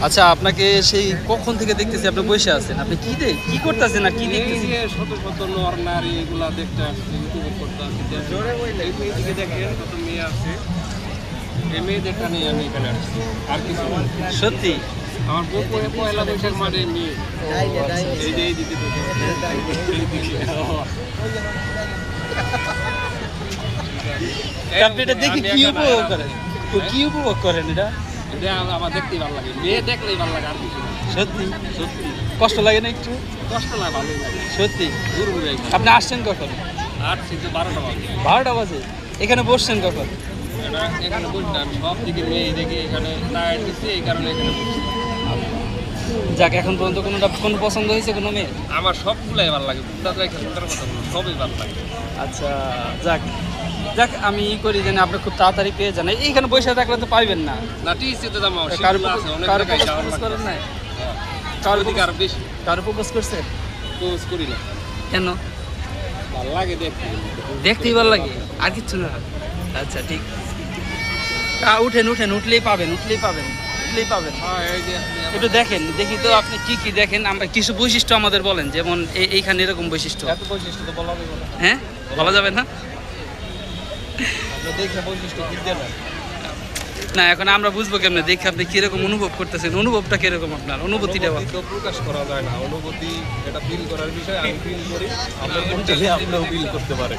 আচ্ছা, আপনাকে সেই কখন থেকে দেখতেছি আপনি বসে আছেন, আপনি কি করতেছেন আর কি দেখতেছেন? শত শত নর নারী এগুলা দেখতে আসছে, ইউটিউবে করতে আসছে। এইদিকে দেখেন কত মেয়ে আছে, এই মেয়েদেরটা নিয়ে আমি এখানে আসছি, আর কিছু না। সত্যি? আমার বউ পয়লা বৈশাখ মাঠে মেয়ে এই যে এইদিকে আপনি এটা দেখে কি উপভোগ করেন? কি উপভোগ করেন এটা? এটা আমার দেখতেই ভালো লাগে, মেয়ে দেখলেই ভালো লাগে, আর কিছু না। সত্যি? সত্যি কষ্ট লাগে না একটু? কষ্ট লাগে, ভালোই লাগে। সত্যি? দূর হয়ে যায়। আপনি আসছেন কখন? আর কিন্তু 12টা বাজে 12টা বাজে? এখানে বসছেন কখন? এটা এখানে বসলাম, সব দিকে মেয়ে দেখে এখানে টায়ার্ড দিচ্ছে, এই কারণে এখানে বসছি। যাক, এখন পর্যন্ত কোনো পছন্দ হয়েছে কোনো মেয়ে? আমার সবগুলাই ভালো লাগে, দাদা এখানে কথা বলো, সবই ভালো লাগে। আচ্ছা, যাক যাক, আমি ই করি জানি আপনি খুব তাড়াতাড়ি পেয়ে যান। এইখানে বসে থাকলে তো পাইবেন না। না টিসিতে দাম কারো আছে, অনেক কারো জায়গায় যাওয়ার প্রপোজ লাগে। করেন নাই? কারো দিকে আরো বেশি কারো প্রপোজ করছেন? পোজ করি না, কেন? ভালো লাগে দেখতে। দেখতেই ভালো লাগে, আর কিচ্ছু না? আচ্ছা, ঠিক। উঠেন, উঠলেই পাবেন, উঠলেই পাবেন। হ্যাঁ, এই যে আপনি একটু দেখেন, দেখি তো আপনি কি দেখেন। আমরা কিছু বৈশিষ্ট্য আমাদের বলেন, যেমন এইখানে এরকম বৈশিষ্ট্য। এত বৈশিষ্ট্য তো বলা যাবে না। হ্যাঁ, বলা যাবে না? আপনি দেখে বৈশিষ্ট্য কি দেন? না, এখন আমরা বুঝবো কেমনে দেখে আপনি কিরকম অনুভব করতেছেন? অনুভবটা কিরকম, আপনার অনুভূতিটা বলেন। তো প্রকাশ করা যায় না, অনুভূতি এটা ফিল করার বিষয়, আমি ফিল করি, আপনার আপনিও ফিল করতে পারেন।